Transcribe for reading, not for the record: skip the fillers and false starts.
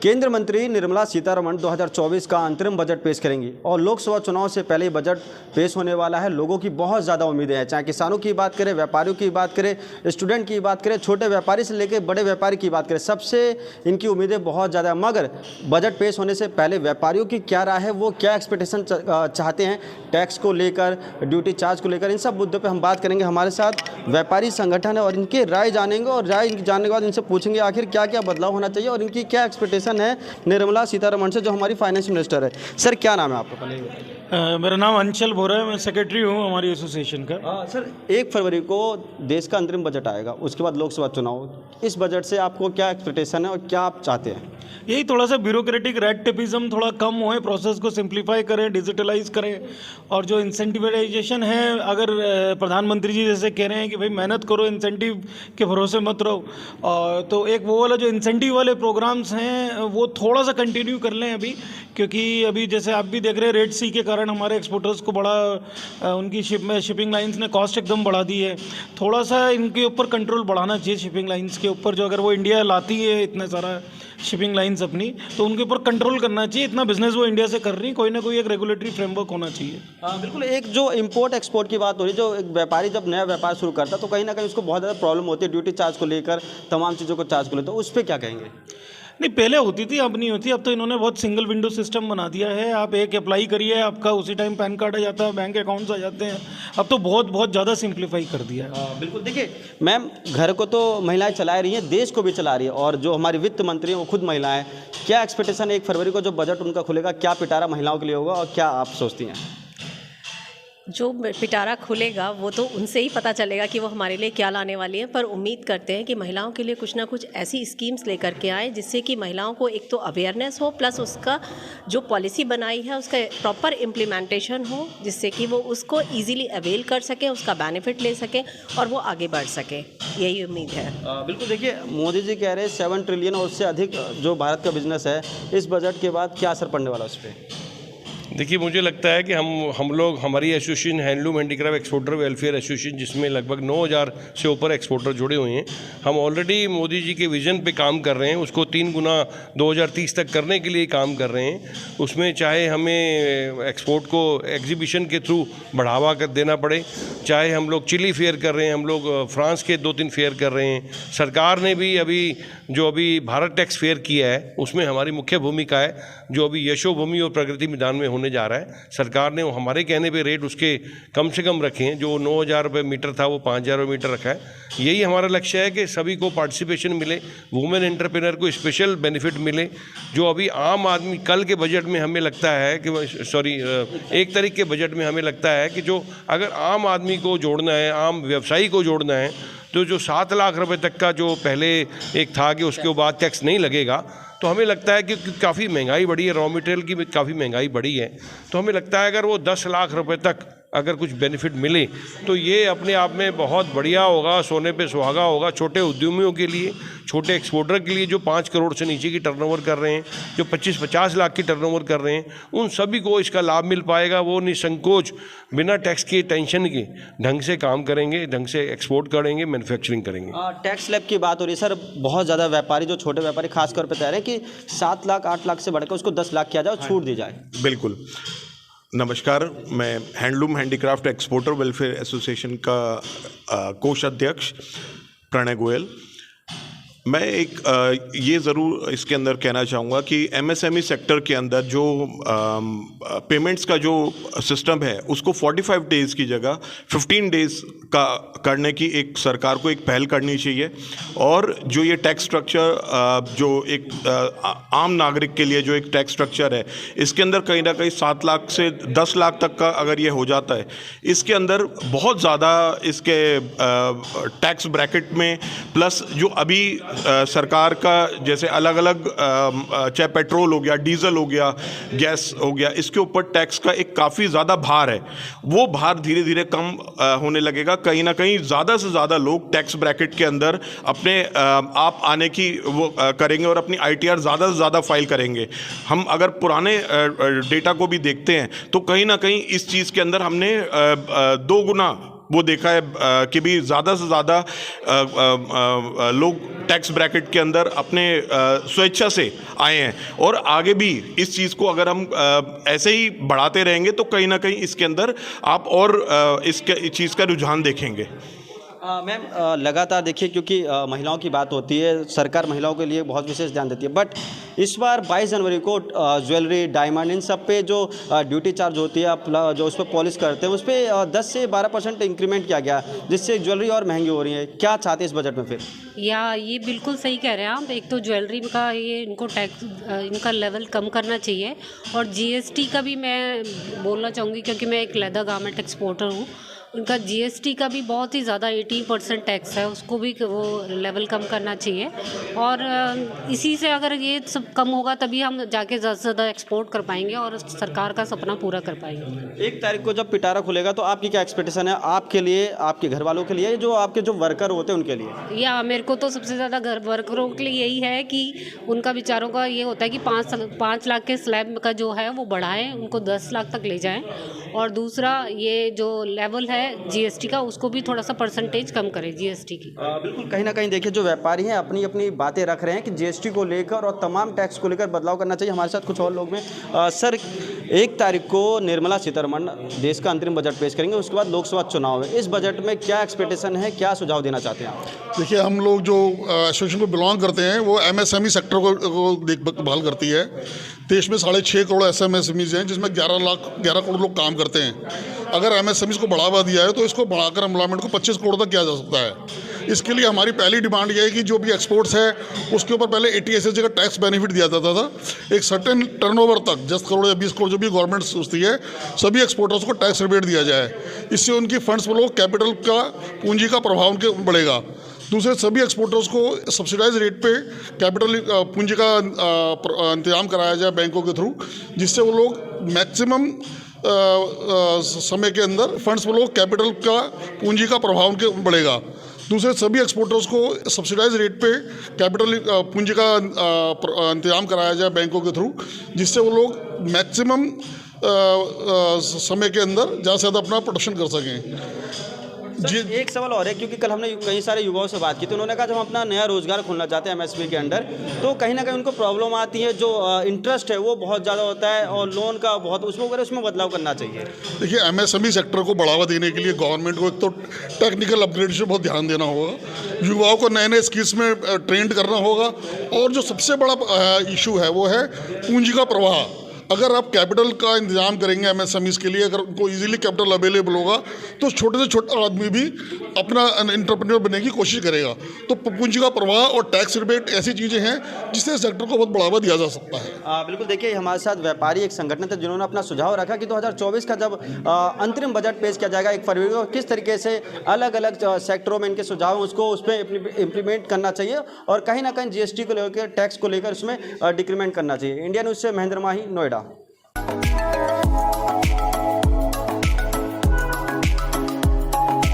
केंद्र मंत्री निर्मला सीतारमण 2024 का अंतरिम बजट पेश करेंगी और लोकसभा चुनाव से पहले ही बजट पेश होने वाला है। लोगों की बहुत ज़्यादा उम्मीदें हैं, चाहे किसानों की बात करें, व्यापारियों की बात करें, स्टूडेंट की बात करें, छोटे व्यापारी से लेकर बड़े व्यापारी की बात करें, सबसे इनकी उम्मीदें बहुत ज़्यादा। मगर बजट पेश होने से पहले व्यापारियों की क्या राय है, वो क्या एक्सपेक्टेशन चाहते हैं टैक्स को लेकर, ड्यूटी चार्ज को लेकर, इन सब मुद्दों पर हम बात करेंगे। हमारे साथ व्यापारी संगठन है और इनकी राय जानेंगे और राय जानने के बाद इनसे पूछेंगे आखिर क्या क्या बदलाव होना चाहिए और इनकी क्या एक्सपेक्टेशन है निर्मला सीतारमण से, जो हमारी फाइनेंस मिनिस्टर है। सर क्या नाम है आपका? मेरा नाम अंचल बोरा है, मैं सेक्रेटरी हूँ हमारी एसोसिएशन का। सर 1 फरवरी को देश का अंतरिम बजट आएगा, उसके बाद लोकसभा चुनाव। इस बजट से आपको क्या एक्सपेक्टेशन है और क्या आप चाहते हैं? यही थोड़ा सा ब्यूरोक्रेटिक रेड टेपिज्म थोड़ा कम होए, प्रोसेस को सिंप्लीफाई करें, डिजिटलाइज करें, और जो इंसेंटिवाइजेशन है, अगर प्रधानमंत्री जी जैसे कह रहे हैं कि भाई मेहनत करो, इंसेंटिव के भरोसे मत रहो, तो एक वो वाला जो इंसेंटिव वाले प्रोग्राम्स हैं वो थोड़ा सा कंटिन्यू कर लें अभी, क्योंकि अभी जैसे आप भी देख रहे हैं रेड सी के कारण हमारे एक्सपोर्टर्स को बड़ा उनकी शिपिंग लाइंस ने कॉस्ट एकदम बढ़ा दी है। थोड़ा सा इनके ऊपर कंट्रोल बढ़ाना चाहिए शिपिंग लाइंस के ऊपर, जो अगर वो इंडिया लाती है इतना सारा शिपिंग लाइंस अपनी, तो उनके ऊपर कंट्रोल करना चाहिए। इतना बिजनेस वो इंडिया से कर रही, कोई ना कोई एक रेगुलेटरी फ्रेमवर्क होना चाहिए। बिल्कुल। एक जो इंपोर्ट एक्सपोर्ट की बात हो रही है, जो एक व्यापारी जब नया व्यापार शुरू करता है तो कहीं ना कहीं उसको बहुत ज़्यादा प्रॉब्लम होती है ड्यूटी चार्ज को लेकर, तमाम चीज़ों को चार्ज को लेकर, तो उस पर क्या कहेंगे? नहीं, पहले होती थी, अब नहीं होती। अब तो इन्होंने बहुत सिंगल विंडो सिस्टम बना दिया है। आप एक अप्लाई करिए, आपका उसी टाइम पैन कार्ड आ जाता है, बैंक अकाउंट्स आ जाते हैं। अब तो बहुत बहुत ज़्यादा सिंप्लीफाई कर दिया है। बिल्कुल। देखिए मैम, घर को तो महिलाएं चला रही हैं, देश को भी चला रही है, और जो हमारी वित्त मंत्री हैं वो खुद महिलाएं। क्या एक्सपेक्टेशन है 1 फरवरी को जो बजट उनका खुलेगा, क्या पिटारा महिलाओं के लिए होगा और क्या आप सोचती हैं? जो पिटारा खुलेगा वो तो उनसे ही पता चलेगा कि वो हमारे लिए क्या लाने वाली है, पर उम्मीद करते हैं कि महिलाओं के लिए कुछ ना कुछ ऐसी स्कीम्स लेकर के आए जिससे कि महिलाओं को एक तो अवेयरनेस हो, प्लस उसका जो पॉलिसी बनाई है उसका प्रॉपर इम्प्लीमेंटेशन हो, जिससे कि वो उसको इजीली अवेल कर सकें, उसका बेनिफिट ले सकें और वो आगे बढ़ सकें। यही उम्मीद है। बिल्कुल। देखिए मोदी जी कह रहे हैं 7 ट्रिलियन और उससे अधिक जो भारत का बिजनेस है, इस बजट के बाद क्या असर पड़ने वाला है उस पर? देखिए, मुझे लगता है कि हम लोग, हमारी association handloom handicraft exporter welfare association, जिसमें लगभग 9000 से ऊपर एक्सपोर्टर जुड़े हुए हैं, हम ऑलरेडी मोदी जी के विज़न पे काम कर रहे हैं। उसको 3 गुना 2030 तक करने के लिए काम कर रहे हैं। उसमें चाहे हमें एक्सपोर्ट को एग्जीबिशन के थ्रू बढ़ावा कर देना पड़े, चाहे हम लोग चिली फेयर कर रहे हैं, हम लोग फ्रांस के 2-3 फेयर कर रहे हैं। सरकार ने भी अभी भारत टैक्स फेयर किया है, उसमें हमारी मुख्य भूमिका है, जो अभी यशोभूमि और प्रगति मैदान में होने जा रहा है। सरकार ने हमारे कहने पे रेट उसके कम से कम रखे हैं, जो 9000 रुपये मीटर था वो 5000 रुपये मीटर रखा है। यही हमारा लक्ष्य है कि सभी को पार्टिसिपेशन मिले, वुमेन एंटरप्रेन्योर को स्पेशल बेनिफिट मिले। जो अभी आम आदमी, कल के बजट में हमें लगता है कि 1 तारीख के बजट में हमें लगता है कि जो अगर आम आदमी को जोड़ना है, आम व्यवसायी को जोड़ना है, तो जो 7 लाख रुपए तक का जो पहले एक था कि उसके बाद टैक्स नहीं लगेगा, तो हमें लगता है कि काफ़ी महंगाई बढ़ी है, रॉ मटेरियल की काफ़ी महंगाई बढ़ी है, तो हमें लगता है अगर वो 10 लाख रुपए तक अगर कुछ बेनिफिट मिले तो ये अपने आप में बहुत बढ़िया होगा, सोने पे सुहागा होगा। छोटे उद्यमियों के लिए, छोटे एक्सपोर्टर के लिए जो 5 करोड़ से नीचे की टर्नओवर कर रहे हैं, जो 25-50 लाख की टर्नओवर कर रहे हैं, उन सभी को इसका लाभ मिल पाएगा। वो निसंकोच बिना टैक्स के, टेंशन के ढंग से काम करेंगे, ढंग से एक्सपोर्ट करेंगे, मैन्युफैक्चरिंग करेंगे। टैक्स स्लैब की बात हो रही है सर, बहुत ज़्यादा व्यापारी, जो छोटे व्यापारी खासतौर पर तैयार है कि 7 लाख 8 लाख से बढ़कर उसको 10 लाख किया जाए और छूट दी जाए। बिल्कुल। नमस्कार, मैं handloom handicraft exporter welfare association का कोषाध्यक्ष प्रणय गोयल। मैं ये ज़रूर इसके अंदर कहना चाहूँगा कि एमएसएमई सेक्टर के अंदर जो पेमेंट्स का जो सिस्टम है, उसको 45 डेज़ की जगह 15 डेज़ का करने की एक सरकार को एक पहल करनी चाहिए। और जो ये टैक्स स्ट्रक्चर, जो एक आम नागरिक के लिए जो एक टैक्स स्ट्रक्चर है, इसके अंदर कहीं ना कहीं 7 लाख से 10 लाख तक का अगर ये हो जाता है, इसके अंदर बहुत ज़्यादा इसके टैक्स ब्रैकेट में, प्लस जो अभी सरकार का जैसे अलग अलग चाहे पेट्रोल हो गया, डीजल हो गया, गैस हो गया, इसके ऊपर टैक्स का एक काफ़ी ज़्यादा भार है, वो भार धीरे धीरे कम होने लगेगा। कहीं ना कहीं ज़्यादा से ज़्यादा लोग टैक्स ब्रैकेट के अंदर अपने आप आने की वो करेंगे और अपनी ITR ज़्यादा से ज़्यादा फाइल करेंगे। हम अगर पुराने डेटा को भी देखते हैं तो कहीं ना कहीं इस चीज़ के अंदर हमने 2 गुना वो देखा है कि भी ज़्यादा से ज़्यादा लोग टैक्स ब्रैकेट के अंदर अपने स्वेच्छा से आए हैं, और आगे भी इस चीज़ को अगर हम ऐसे ही बढ़ाते रहेंगे तो कहीं ना कहीं इसके अंदर आप और इसके चीज़ का रुझान देखेंगे। मैम लगातार देखिए, क्योंकि महिलाओं की बात होती है, सरकार महिलाओं के लिए बहुत विशेष ध्यान देती है, बट इस बार 22 जनवरी को ज्वेलरी, डायमंड, इन सब पे जो ड्यूटी चार्ज होती है, जो उस पर पॉलिश करते हैं, उस पर 10 से 12% इंक्रीमेंट किया गया, जिससे ज्वेलरी और महंगी हो रही है। क्या चाहते हैं इस बजट में फिर? या ये बिल्कुल सही कह रहे हैं आप। एक तो ज्वेलरी का ये इनको टैक्स इनका लेवल कम करना चाहिए, और जीएसटी का भी मैं बोलना चाहूँगी, क्योंकि मैं एक लेदर गारमेंट एक्सपोर्टर हूँ। उनका जीएसटी का भी बहुत ही ज़्यादा 18% टैक्स है, उसको भी वो लेवल कम करना चाहिए। और इसी से अगर ये सब कम होगा तभी हम जाके ज़्यादा से ज़्यादा एक्सपोर्ट कर पाएंगे और सरकार का सपना पूरा कर पाएंगे। 1 तारीख को जब पिटारा खुलेगा तो आपकी क्या एक्सपेक्टेशन है, आपके लिए, आपके घर वालों के लिए, जो आपके जो वर्कर होते हैं उनके लिए? या मेरे को तो सबसे ज़्यादा घर वर्करों के लिए यही है कि उनका बेचारों का ये होता है कि 5 लाख के स्लैब का जो है वो बढ़ाएं, उनको 10 लाख तक ले जाएं। और दूसरा ये जो लेवल है जीएसटी का, उसको भी थोड़ा सा परसेंटेज कम करें जीएसटी की। बिल्कुल, कहीं ना कहीं देखिए, जो व्यापारी हैं अपनी अपनी बातें रख रहे हैं कि जीएसटी को लेकर और तमाम टैक्स को लेकर बदलाव करना चाहिए। हमारे साथ कुछ और लोग हैं। सर, 1 तारीख को निर्मला सीतारमण देश का अंतरिम बजट पेश करेंगे, उसके बाद लोकसभा चुनाव है। इस बजट में क्या एक्सपेक्टेशन है, क्या सुझाव देना चाहते हैं आप? देखिए, हम लोग जो एसोसिएशन को बिलोंग करते हैं वो एमएसएमई सेक्टर को देखभाल करती है। देश में 6.5 करोड़ एमएसएमईज हैं, जिसमें 11 करोड़ लोग काम करते हैं। अगर एमएसएमईज को बढ़ावा दिया है तो इसको बढ़ाकर एम्प्लॉयमेंट को 25 करोड़ तक किया जा सकता है। इसके लिए हमारी पहली डिमांड ये है कि जो भी एक्सपोर्ट्स है उसके ऊपर पहले ATSSG का टैक्स बेनिफिट दिया जाता था। एक सर्टेन टर्नओवर तक 10 करोड़ या 20 करोड़ जो भी गवर्नमेंट सोचती है, सभी एक्सपोर्टर्स को टैक्स रिबेट दिया जाए। इससे उनकी फंड्स फ्लो, कैपिटल का, पूंजी का प्रभाव उनके बढ़ेगा। दूसरे, सभी एक्सपोर्टर्स को सब्सिडाइज रेट पे कैपिटल पूंजी का इंतजाम कराया जाए बैंकों के थ्रू, जिससे वो लोग मैक्सिमम समय के अंदर फंड्स फ्लो, कैपिटल का, पूंजी का प्रभाव उनके बढ़ेगा। दूसरे, सभी एक्सपोर्टर्स को सब्सिडाइज रेट पे कैपिटल पूंजी का इंतजाम कराया जाए बैंकों के थ्रू, जिससे वो लोग मैक्सिमम समय के अंदर ज़्यादा से ज़्यादा अपना प्रोडक्शन कर सकें। जी, एक सवाल और है, क्योंकि कल हमने कई सारे युवाओं से बात की तो उन्होंने कहा जब हम अपना नया रोजगार खोलना चाहते हैं एमएसपी के अंडर, तो कहीं ना कहीं उनको प्रॉब्लम आती है, जो इंटरेस्ट है वो बहुत ज़्यादा होता है और लोन का बहुत, उसमें बदलाव करना चाहिए। देखिए, एमएसएमई सेक्टर को बढ़ावा देने के लिए गवर्नमेंट को एक तो टेक्निकल अपग्रेडेशन पर बहुत ध्यान देना होगा, युवाओं को नए नए स्किल्स में ट्रेंड करना होगा, और जो सबसे बड़ा इशू है वो है पूंजी का प्रवाह। अगर आप कैपिटल का इंतजाम करेंगे एमएसएमईज के लिए, अगर उनको इजीली कैपिटल अवेलेबल होगा तो छोटे से छोटा आदमी भी अपना एंटरप्रेन्योर बनने की कोशिश करेगा। तो पूंजी का प्रवाह और टैक्स रिबेट ऐसी चीज़ें हैं जिससे सेक्टर को बहुत बढ़ावा दिया जा सकता है। बिल्कुल, देखिए हमारे साथ व्यापारी एक संगठन थे जिन्होंने अपना सुझाव रखा कि 2024 का जब अंतरिम बजट पेश किया जाएगा 1 फरवरी को, किस तरीके से अलग अलग सेक्टरों में इनके सुझाव हैं उसको उस पर इम्प्लीमेंट करना चाहिए, और कहीं ना कहीं जीएसटी को लेकर, टैक्स को लेकर उसमें डिक्रीमेंट करना चाहिए। इंडिया न्यूज़ से महेंद्र माही, नोएडा।